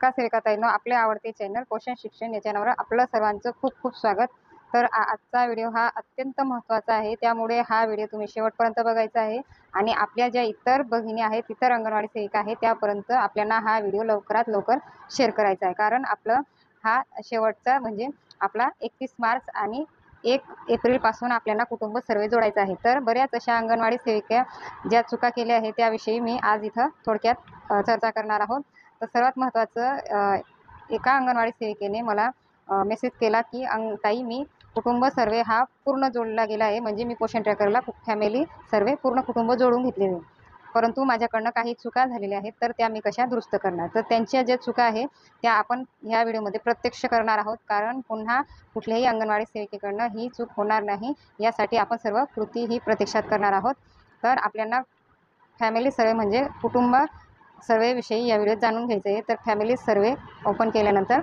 नमस्कार सेविकाताईंनो, आपले आवडते चॅनल पोषण शिक्षण या चॅनलवर आपलं सर्वांचं खूप खूप स्वागत। तर आजचा व्हिडिओ हा अत्यंत महत्त्वाचा आहे, त्यामुळे हा व्हिडिओ तुम्ही शेवटपर्यंत बघायचा आहे आणि आपल्या ज्या इतर भगिनी आहेत, इतर अंगणवाडी सेविका आहेत त्यापर्यंत आपल्याला हा व्हिडिओ लवकरात लवकर शेअर करायचा आहे। कारण आपलं हा शेवटचा म्हणजे आपला 31 मार्च आणि 1 एप्रिल पासून आपल्याला कुटुंब सर्वे जोडायचा आहे। तर बऱ्याच अशा अंगणवाडी सेविका ज्या चुका केल्या आहेत त्याविषयी मी आज इथं थोडक्यात चर्चा करणार आहोत। तर सर्वात महत्त्वाचं, एका अंगणवाडी सेविकेने मला मेसेज केला की ताई, मी कुटुंब सर्वे हा पूर्ण जोडला गेला आहे, म्हणजे मी पोषण ट्रॅकरला फॅमिली सर्वे पूर्ण कुटुंब जोडून घेतलेले, परंतु माझ्याकडनं काही चुका झालेल्या आहेत, तर त्या मी कशा दुरुस्त करणार। तर त्यांच्या ज्या चुका आहे त्या आपण ह्या व्हिडिओमध्ये प्रत्यक्ष करणार आहोत, कारण पुन्हा कुठल्याही अंगणवाडी सेविकेकडनं ही चूक होणार नाही यासाठी आपण सर्व कृती ही प्रत्यक्षात करणार आहोत। तर आपल्याला फॅमिली सर्वे म्हणजे कुटुंब सर्वेविषयी या व्हिडिओत जाणून घ्यायचं आहे। तर फॅमिली सर्वे ओपन केल्यानंतर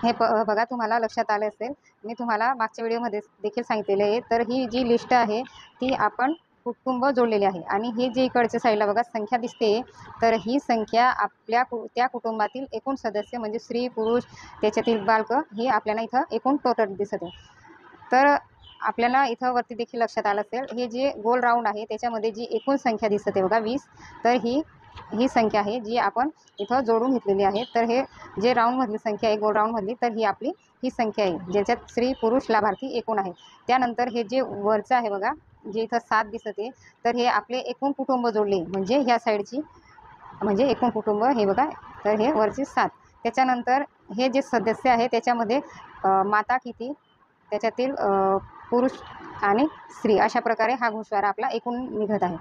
हे बघा, तुम्हाला लक्षात आलं असेल, मी तुम्हाला मागच्या व्हिडिओमध्ये देखील सांगितलेले आहे। तर ही जी लिस्ट आहे ती आपण कुटुंब जोडलेली आहे आणि ही जी इकडच्या साईडला बघा संख्या दिसते, तर ही संख्या आपल्या त्या कुटुंबातील एकूण सदस्य म्हणजे स्त्री पुरुष त्याच्यातील बालकं ही आपल्याला इथं एकूण टोटल दिसत आहे। तर आपल्याला इथं वरती देखील लक्षात आलं असेल, हे जे गोल राऊंड आहे त्याच्यामध्ये जी एकूण संख्या दिसत आहे बघा 20, तर ही संख्या आहे जी आपण इथं जोडून घेतलेली आहे। तर हे जे राऊंडमधली संख्या आहे, गोल राऊंडमधली, तर ही आपली ही संख्या आहे ज्याच्यात स्त्री पुरुष लाभार्थी एकूण आहे। त्यानंतर हे जे वरचं आहे बघा, जे इथं 7 दिसत आहे, तर हे आपले एकूण कुटुंब जोडले म्हणजे ह्या साईडची म्हणजे एकूण कुटुंब हे बघा, तर हे वरची 7। त्याच्यानंतर हे जे सदस्य आहे त्याच्यामध्ये माता किती, त्याच्यातील पुरुष आणि स्त्री अशा प्रकारे हा घोषवारा आपला एकूण निघत आहे।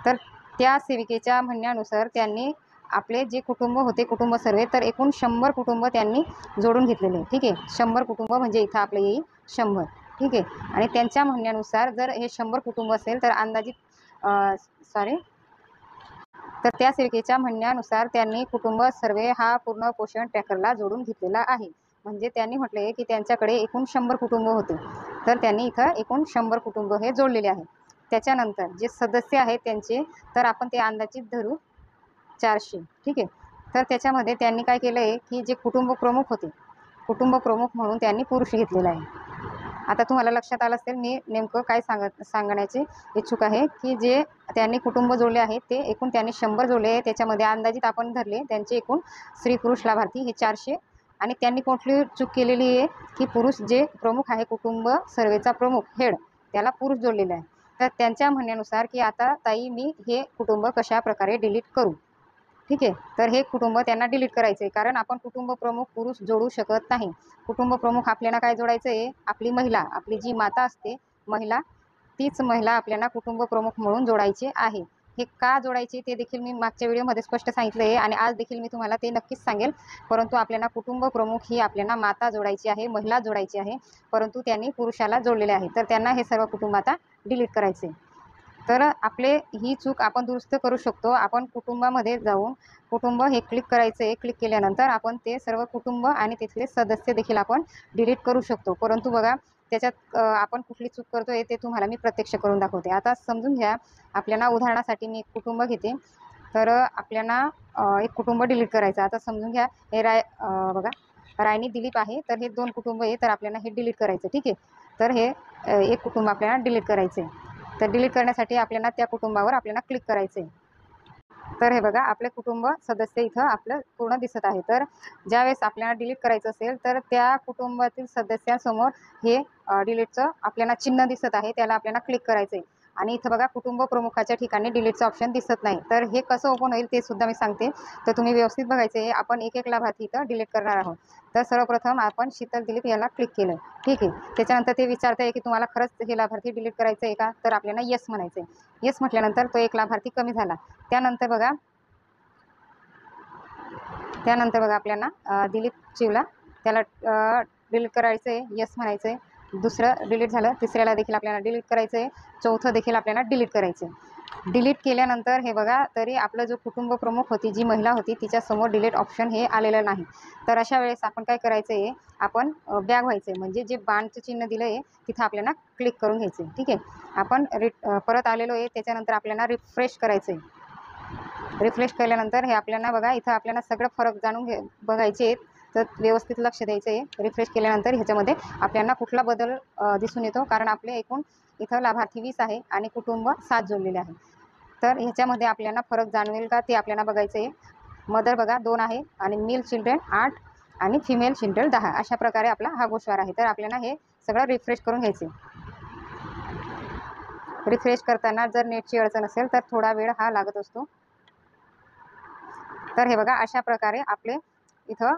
तर त्या सेविकेच्या म्हणण्यानुसार त्यांनी आपले जे कुटुंब होते कुटुंब सर्वे, तर एकूण 100 कुटुंब त्यांनी जोडून घेतलेले, ठीक आहे। 100 कुटुंब म्हणजे इथं आपलं येईल 100, ठीक आहे। आणि त्यांच्या म्हणण्यानुसार जर हे 100 कुटुंब असेल तर अंदाजित तर त्या सेविकेच्या म्हणण्यानुसार त्यांनी कुटुंब सर्वे हा पूर्ण पोषण ट्रॅकरला जोडून घेतलेला आहे। म्हणजे त्यांनी म्हटले की त्यांच्याकडे एकूण 100 कुटुंब होते, तर त्यांनी इथं एकूण 100 कुटुंब हे जोडलेले आहे। त्याच्यानंतर जे सदस्य आहेत त्यांचे, तर आपण ते अंदाजित धरू 400, ठीक आहे। तर त्याच्यामध्ये त्यांनी काय केलं आहे की जे कुटुंब प्रमुख होते, कुटुंब प्रमुख म्हणून त्यांनी पुरुष घेतलेला आहे। आता तुम्हाला लक्षात आलं असेल मी नेमकं काय सांगण्याची इच्छुक आहे की जे त्यांनी कुटुंब जोडले आहेत ते एकूण त्यांनी 100 जोडले आहे, त्याच्यामध्ये अंदाजित आपण धरले त्यांचे एकूण स्त्री पुरुष लाभार्थी हे 400। आणि त्यांनी कुठली चूक केलेली आहे की पुरुष जे प्रमुख आहे, कुटुंब सर्वेचा प्रमुख हेड, त्याला पुरुष जोडलेला आहे। तर त्यांच्या म्हणण्यानुसार की आता ताई, मी हे कुटुंब कशा प्रकारे डिलीट करू, ठीक आहे। तर हे कुटुंब त्यांना डिलीट करायचं आहे, कारण आपण कुटुंब प्रमुख पुरुष जोडू शकत नाही। कुटुंब प्रमुख आपल्याला काय जोडायचं आहे, आपली महिला, आपली जी माता असते महिला, तीच महिला आपल्याला कुटुंब प्रमुख म्हणून जोडायचे आहे। हे का जोडायचे ते देखील मी मागच्या व्हिडिओमध्ये स्पष्ट सांगितलं आहे आणि आज देखील मी तुम्हाला ते नक्कीच सांगेल। परंतु आपल्याला कुटुंब प्रमुख ही आपल्याला माता जोडायची आहे, महिला जोडायची आहे, परंतु त्यांनी पुरुषाला जोडलेले आहे, तर त्यांना हे सर्व कुटुंब आता डिलीट करायचे। तर आपले ही चूक आपण दुरुस्त करू शकतो। आपण कुटुंबामध्ये जाऊन कुटुंब हे क्लिक करायचं आहे, क्लिक केल्यानंतर आपण ते सर्व कुटुंब आणि तिथले सदस्य देखील आपण डिलीट करू शकतो। परंतु बघा त्याच्यात आपण कुठली चूक करतोय ते तुम्हाला मी प्रत्यक्ष करून दाखवते। आता समजून घ्या, आपल्याला उदाहरणासाठी मी एक कुटुंब घेते, तर आपल्याला एक कुटुंब डिलीट करायचं। आता समजून घ्या, हे बघा रायनी दिलीप आहे, तर हे 2 कुटुंब आहे, तर आपल्याला हे डिलीट करायचं, ठीक आहे। तर हे एक कुटुंब आपल्याला डिलीट करायचं आहे। तर डिलीट करण्यासाठी आपल्याला त्या कुटुंबावर आपल्याला क्लिक करायचं आहे। तर हे बघा आपले कुटुंब सदस्य इथं आपलं पूर्ण दिसत आहे। तर ज्यावेळेस आपल्याला डिलीट करायचं असेल तर त्या कुटुंबातील सदस्यांसमोर हे डिलीटचं आपल्याला चिन्ह दिसत आहे, त्याला आपल्याला क्लिक करायचं आहे। आणि इथं बघा कुटुंब प्रमुखाच्या ठिकाणी डिलीटचं ऑप्शन दिसत नाही, तर हे कसं ओपन होईल ते सुद्धा मी सांगते। तर तुम्ही व्यवस्थित बघायचं आहे, आपण एक एक लाभार्थी इथं डिलीट करणार आहोत। तर सर्वप्रथम आपण शीतल दिलीप याला क्लिक केलं, ठीक आहे। त्याच्यानंतर ते विचारतं आहे की तुम्हाला खरंच हे लाभार्थी डिलीट करायचं आहे का, तर आपल्याला येस म्हणायचं आहे। येस म्हटल्यानंतर तो एक लाभार्थी कमी झाला। त्यानंतर बघा आपल्याला दिलीप चिवला त्याला डिलीट करायचं आहे, येस म्हणायचं आहे। दुसरं डिलीट झालं, तिसऱ्याला देखील आपल्याला डिलीट करायचं आहे, चौथं देखील आपल्याला डिलीट करायचं आहे। डिलीट केल्यानंतर हे बघा, तरी आपलं जो कुटुंब प्रमुख होती, जी महिला होती, तिच्यासमोर डिलीट ऑप्शन हे आलेलं नाही। तर अशा वेळेस आपण काय करायचं आहे, आपण बॅक व्हायचं आहे, म्हणजे जे बाणचं चिन्ह दिलं आहे तिथं आपल्याला क्लिक करून घ्यायचं आहे, ठीक आहे। आपण परत आलेलो आहे, त्याच्यानंतर आपल्याला रिफ्रेश करायचं आहे। रिफ्रेश केल्यानंतर हे आपल्याला बघा इथं आपल्याला सगळं फरक जाणून बघायचे आहेत, तर व्यवस्थित लक्ष द्यायचं आहे. रिफ्रेश केल्यानंतर ह्याच्यामध्ये आपल्याला कुठला बदल दिसून येतो, कारण आपले एकूण इथं लाभार्थी 20 आहे आणि कुटुंब 7 जोडलेले आहे. तर ह्याच्यामध्ये आपल्याला फरक जाणवेल का ते आपल्याला बघायचं आहे. मदर बघा 2 आहे आणि मेल चिल्ड्रन 8 आणि फिमेल चिल्ड्रन 10 अशा प्रकारे आपला हा गोषवार आहे. तर आपल्याला हे सगळं रिफ्रेश करून घ्यायचे. रिफ्रेश करताना जर नेटची अडचण असेल तर थोडा वेळ हा लागत असतो. तर हे बघा अशा प्रकारे आपले इथं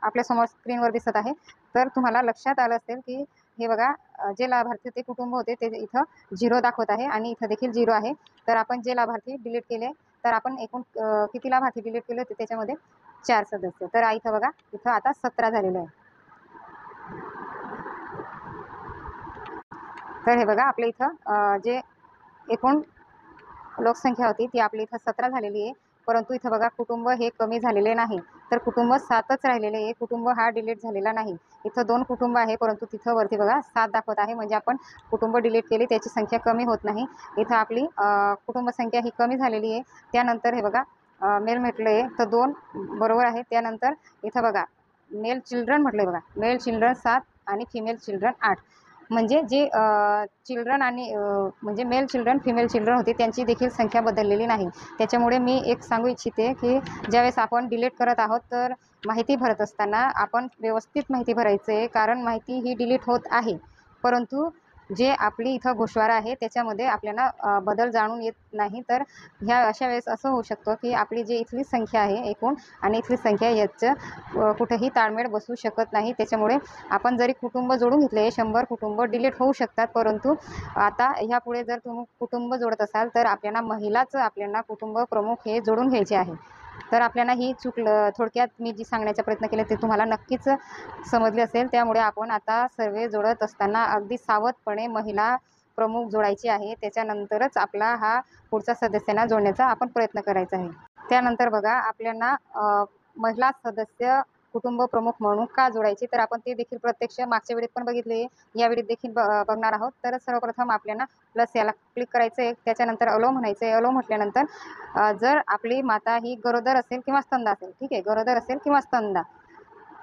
आपल्यासमोर स्क्रीनवर दिसत आहे. तर तुम्हाला लक्षात आलं असेल की हे बघा जे लाभार्थी ते कुटुंब होते ते इथं 0 दाखवत आहे आणि इथं देखील 0 आहे. तर आपण जे लाभार्थी डिलीट केले, तर आपण एकूण किती लाभार्थी डिलीट केले होते त्याच्यामध्ये 4 सदस्य. तर इथं बघा इथं आता 17 झालेले आहे. तर हे बघा आपल्या इथं जे एकूण लोकसंख्या होती ती आपली इथं 17 झालेली आहे. परंतु इथं बघा कुटुंब हे कमी झालेले नाही, तर कुटुंब 7च राहिलेले आहे. कुटुंब हा डिलीट झालेला नाही. इथं 2 कुटुंब आहे, परंतु तिथं वरती बघा 7 दाखवत आहे. म्हणजे आपण कुटुंब डिलीट केली त्याची संख्या कमी होत नाही. इथं आपली कुटुंब संख्या ही कमी झालेली आहे. त्यानंतर हे बघा मेल म्हटलं आहे तर 2 बरोबर आहे. त्यानंतर इथं बघा मेल चिल्ड्रन म्हटलं बघा, मेल चिल्ड्रन 7 आणि फिमेल चिल्ड्रन 8. म्हणजे जे चिल्ड्रन आणि म्हणजे मेल चिल्ड्रन फिमेल चिल्ड्रन होते त्यांची देखील संख्या बदललेली नाही. त्याच्यामुळे मी एक सांगू इच्छिते की ज्यावेळेस आपण डिलीट करत आहोत तर माहिती भरत असताना आपण व्यवस्थित माहिती भरायचं आहे, कारण माहिती ही डिलीट होत आहे, परंतु जे आपली इथं गोषवारा आहे त्याच्यामध्ये आपल्याला बदल जाणून येत नाही. तर ह्या अशा वेळेस असं होऊ शकतं की आपली जी इथली संख्या आहे एकूण आणि इथली संख्या याचं कुठेही ताळमेळ बसू शकत नाही. त्याच्यामुळे आपण जरी कुटुंब जोडून घेतले 100 कुटुंब डिलीट होऊ शकतात, परंतु आता ह्यापुढे जर तुम्ही कुटुंब जोडत असाल तर आपल्याला कुटुंब प्रमुख हे जोडून घ्यायचे आहे. तर आपल्याला ही थोडक्यात मी जी सांगण्याचा प्रयत्न केला ते तुम्हाला नक्कीच समजले असेल. त्यामुळे आपण आता सर्वे जोडत असताना अगदी सावधपणे महिला प्रमुख जोडायची आहे. त्याच्यानंतरच आपला हा पुढचा सदस्यांना जोडण्याचा आपण प्रयत्न करायचा आहे. त्यानंतर बघा आपल्याला महिला सदस्य कुटुंब प्रमुख म्हणून का जोडायचे, तर आपण ते देखील प्रत्यक्ष मागच्या वेळेत पण बघितले, या वेळेत देखील बघणार आहोत. तर सर्वप्रथम आपल्याला प्लस याला क्लिक करायचं आहे. त्याच्यानंतर अलो म्हणायचं आहे. अलो म्हटल्यानंतर जर आपली माता ही गरोदर असेल किंवा स्तंद असेल, ठीक आहे, गरोदर असेल किंवा स्तंदा,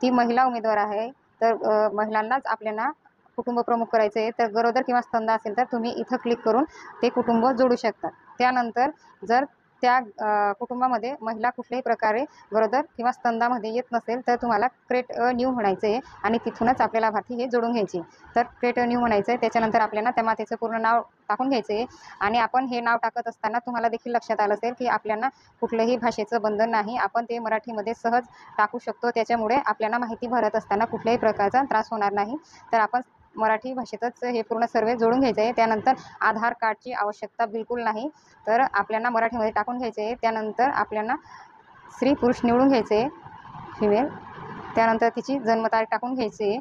ती महिला उमेदवार आहे, तर महिलांनाच आपल्याला कुटुंब प्रमुख करायचं आहे. तर गरोदर किंवा स्तंद असेल तर तुम्ही इथं क्लिक करून ते कुटुंब जोडू शकता. त्यानंतर जर त्या कुटुंबामध्ये महिला कुठल्याही प्रकारे गरोदर किंवा स्तंदामध्ये येत नसेल तर तुम्हाला क्रिएट अ न्यू म्हणायचं आहे आणि तिथूनच आपल्या लाभार्थी हे जोडून घ्यायचे. तर क्रिएट अ न्यू म्हणायचं आहे. त्याच्यानंतर आपल्याला त्या मातेचं पूर्ण नाव टाकून घ्यायचं आहे आणि आपण हे नाव टाकत असताना तुम्हाला देखील लक्षात आलं असेल की आपल्याला कुठलंही भाषेचं बंधन नाही, आपण ते मराठीमध्ये सहज टाकू शकतो. त्याच्यामुळे आपल्याला माहिती भरत असताना कुठल्याही प्रकारचा त्रास होणार नाही. तर आपण मराठी भाषेतच हे पूर्ण सर्वे जोडून घ्यायचं आहे. त्यानंतर आधार कार्डची आवश्यकता बिलकुल नाही, तर आपल्याला मराठीमध्ये टाकून घ्यायचे आहे. त्यानंतर आपल्याला स्त्री पुरुष निवडून घ्यायचे आहे, फिमेल. त्यानंतर तिची जन्मतारीख टाकून घ्यायची आहे.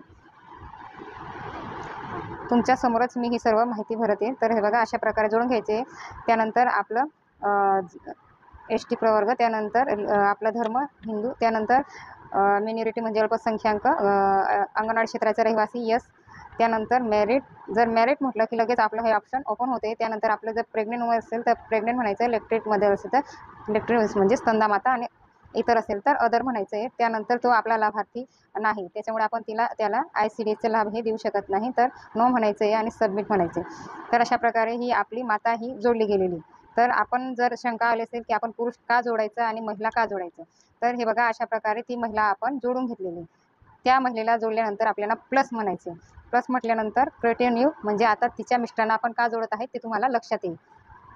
तुमच्यासमोरच मी ही सर्व माहिती भरते. तर हे बघा अशा प्रकारे जोडून घ्यायचे. त्यानंतर आपलं एस टी प्रवर्ग, त्यानंतर आपला धर्म हिंदू, त्यानंतर मिनॉरिटी म्हणजे अल्पसंख्याक, अंगणवाडी क्षेत्राचा रहिवासी यस. त्यानंतर मॅरिड, जर मॅरिड म्हटलं की लगेच आपलं हे ऑप्शन ओपन होते. त्यानंतर आपलं जर प्रेग्नेंट असेल तर प्रेग्नेंट म्हणायचं, लेक्टेटमध्ये असेल तर लेक्टेट म्हणजे स्तंदामाता, आणि इतर असेल तर अदर म्हणायचं आहे. त्यानंतर तो आपला लाभार्थी नाही, त्याच्यामुळे आपण त्याला ICDSचा लाभ हे देऊ शकत नाही. तर नो म्हणायचं आहे आणि सबमिट म्हणायचं आहे. तर अशा प्रकारे ही आपली माता ही जोडली गेलेली. तर आपण जर शंका आली असेल की आपण पुरुष का जोडायचं आणि महिला का जोडायचं, तर हे बघा अशा प्रकारे ती महिला आपण जोडून घेतलेली. त्या महिलेला जोडल्यानंतर आपल्याला प्लस म्हणायचं. प्लस म्हटल्यानंतर क्रिएटिव्ह म्हणजे आता तिच्या मिस्टरांना आपण का जोडत आहे ते तुम्हाला लक्षात येईल.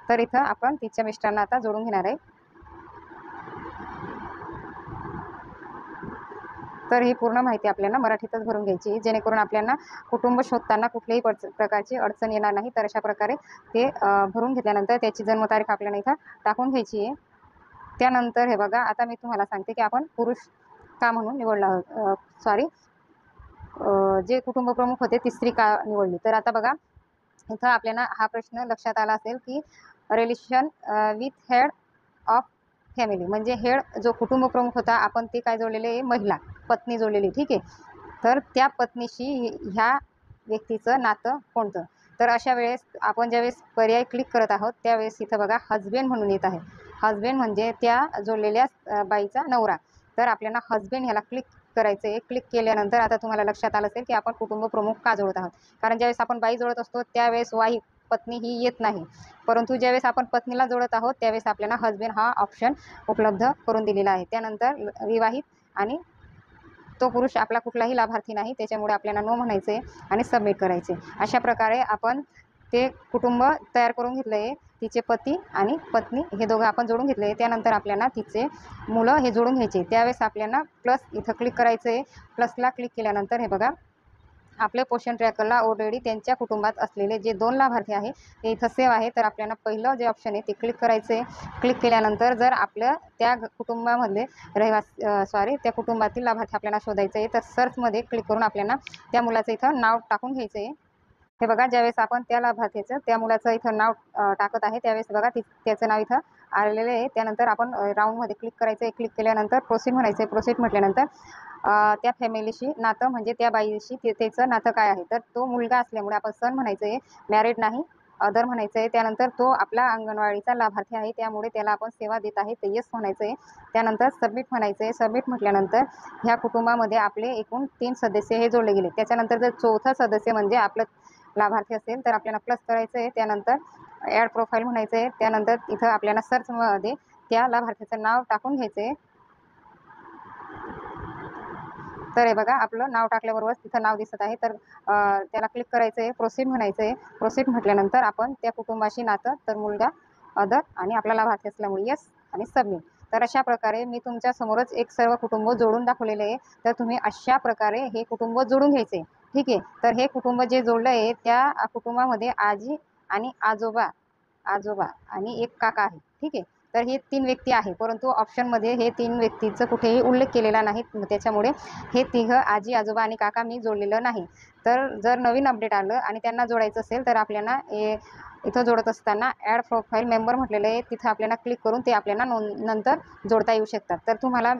तर इथं आपण तिच्या मिस्टरांना आता जोडून घेणार आहे. तर ही पूर्ण माहिती आपल्याला मराठीतच भरून घ्यायची, जेणेकरून आपल्याला कुटुंब शोधताना कुठल्याही प्रकारची अडचण येणार नाही. तर अशा प्रकारे ते भरून घेतल्यानंतर त्याची जन्मतारीख आपल्याला इथं टाकून घ्यायची आहे. त्यानंतर हे बघा आता मी तुम्हाला सांगते की आपण पुरुष का म्हणून निवडला आहोत, सॉरी, जे कुटुंब प्रमुख होते ती स्त्री का निवडली. तर आता बघा इथं आपल्याला हा प्रश्न लक्षात आला असेल की relation with head of family, म्हणजे हेड जो कुटुंब प्रमुख होता आपण ते काय जोडलेले, महिला पत्नी जोडलेली, ठीक आहे. तर त्या पत्नीशी ह्या व्यक्तीचं नातं कोणतं. तर अशा वेळेस आपण ज्यावेळेस पर्याय क्लिक करत आहोत त्यावेळेस इथं बघा हजबंड म्हणून येत आहे. हजबेंड म्हणजे त्या जोडलेल्या बाईचा नवरा. तर आपल्याला हजबेंड ह्याला क्लिक करायचं आहे. क्लिक केल्यानंतर आता तुम्हाला लक्षात आलं असेल की आपण कुटुंब प्रमुख का जोडत आहोत. कारण ज्यावेळेस आपण बाई जोडत असतो त्यावेळेस वाईफ पत्नी ही येत नाही, परंतु ज्यावेळेस आपण पत्नीला जोडत आहोत त्यावेळेस आपल्याला हजबेंड हा ऑप्शन उपलब्ध करून दिलेला आहे. त्यानंतर विवाहित आणि तो पुरुष आपला कुठलाही लाभार्थी नाही, त्याच्यामुळे आपल्याला नो म्हणायचे आणि सबमिट करायचे. अशा प्रकारे आपण ते कुटुंब तयार करून घेतलं आहे. तिचे पती आणि पत्नी हे दोघं आपण जोडून घेतले आहे. त्यानंतर आपल्याला तिचे मुलं हे जोडून घ्यायचे. त्यावेळेस आपल्याला प्लस इथं क्लिक करायचं आहे. प्लसला क्लिक केल्यानंतर हे बघा आपल्या पोषण ट्रॅकरला ऑलरेडी त्यांच्या कुटुंबात असलेले जे 2 लाभार्थी आहे ते इथं सेव्ह आहे. तर आपल्याला पहिलं जे ऑप्शन आहे ते क्लिक करायचं आहे. क्लिक केल्यानंतर जर आपलं त्या कुटुंबामधले त्या कुटुंबातील लाभार्थी आपल्याला शोधायचं आहे, तर सर्चमध्ये क्लिक करून आपल्याला त्या मुलाचं इथं नाव टाकून घ्यायचं आहे. हे बघा ज्यावेळेस आपण त्या लाभार्थीचं त्या मुलाचं इथं नाव टाकत आहे त्यावेळेस बघा त्याचं नाव इथं आलेलं आहे. त्यानंतर आपण राऊंडमध्ये क्लिक करायचं आहे. क्लिक केल्यानंतर प्रोसीड म्हणायचं आहे. प्रोसीड म्हटल्यानंतर त्या फॅमिलीशी नातं म्हणजे त्या बाईशी त्याचं नातं काय आहे, तर तो मुलगा असल्यामुळे आपण सन म्हणायचं आहे, मॅरिड नाही, अदर म्हणायचं आहे. त्यानंतर तो आपला अंगणवाडीचा लाभार्थी आहे त्यामुळे त्याला आपण सेवा देत आहे ते येस म्हणायचं आहे. त्यानंतर सबमिट म्हणायचं आहे. सबमिट म्हटल्यानंतर ह्या कुटुंबामध्ये आपले एकूण 3 सदस्य हे जोडले गेले. त्याच्यानंतर जर चौथा सदस्य म्हणजे आपलं लाभार्थी असेल तर आपल्याला प्लस करायचं आहे. त्यानंतर ॲड प्रोफाईल म्हणायचं आहे. त्यानंतर इथं आपल्याला सर्चमध्ये त्या लाभार्थीचं नाव टाकून घ्यायचं आहे. तर हे बघा आपलं नाव टाकल्याबरोबर तिथं नाव दिसत आहे. तर त्याला क्लिक करायचं आहे. प्रोसीड म्हणायचं आहे. प्रोसीड म्हटल्यानंतर आपण त्या कुटुंबाशी नातं, तर मुलगा, अदर आणि आपला लाभार्थी असल्यामुळे येस आणि सबमिट. तर अशा प्रकारे मी तुमच्या समोरच एक सर्व कुटुंब जोडून दाखवलेले आहे. तर तुम्ही अशा प्रकारे हे कुटुंब जोडून घ्यायचे. ठीक आहे. तर हे कुटुंब जे जोडलं आहे त्या कुटुंबामध्ये आजी आणि आजोबा आजोबा आणि एक काका आहे. ठीक आहे. तर हे 3 व्यक्ती आहे, परंतु ऑप्शनमध्ये हे 3 व्यक्तीचं कुठेही उल्लेख केलेला नाही. त्याच्यामुळे हे तिघं आजी, आजोबा आणि काका मी जोडलेलं नाही. तर जर नवीन अपडेट आलं आणि त्यांना जोडायचं असेल तर आपल्याला इथं जोडत असताना ॲड प्रोफाईल मेंबर म्हटलेलं आहे, तिथं आपल्याला क्लिक करून ते आपल्याला नंतर जोडता येऊ शकतात. तर तुम्हाला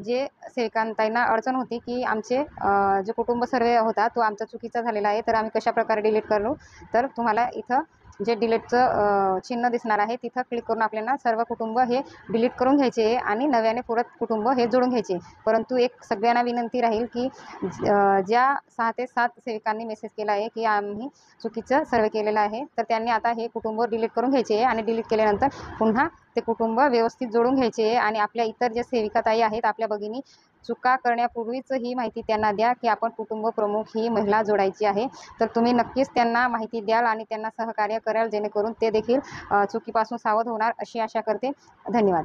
जे सेविकांताईंना अडचण होती की आमचे जे कुटुंब सर्वे होता तो आमचा चुकीचा झालेला आहे, तर आम्ही कशाप्रकारे डिलीट करू, तर तुम्हाला इथं जे डिलीटचं चिन्ह दिसणार आहे तिथं क्लिक करून आपल्याला सर्व कुटुंब हे डिलीट करून घ्यायचे आहे आणि नव्याने परत कुटुंब हे जोडून घ्यायचे. परंतु एक सगळ्यांना विनंती राहील की ज्या 6 ते 7 सेविकांनी मेसेज केला आहे की आम्ही चुकीचं सर्वे केलेलं आहे, तर त्यांनी आता हे कुटुंब डिलीट करून घ्यायचे आहे आणि डिलीट केल्यानंतर पुन्हा ते कुटुंब व्यवस्थित जोडून घ्यायचे आहे. आणि आपल्या इतर ज्या सेविकाताई आहेत, आपल्या भगिनी, चुका करण्यापूर्वीच ही माहिती त्यांना द्या की आपण कुटुंब प्रमुख ही महिला जोडायची आहे. तर तुम्ही नक्कीच त्यांना माहिती द्याल आणि त्यांना सहकार्य कराल, जेणेकरून ते देखील चुकीपासून सावध होणार अशी आशा करते. धन्यवाद.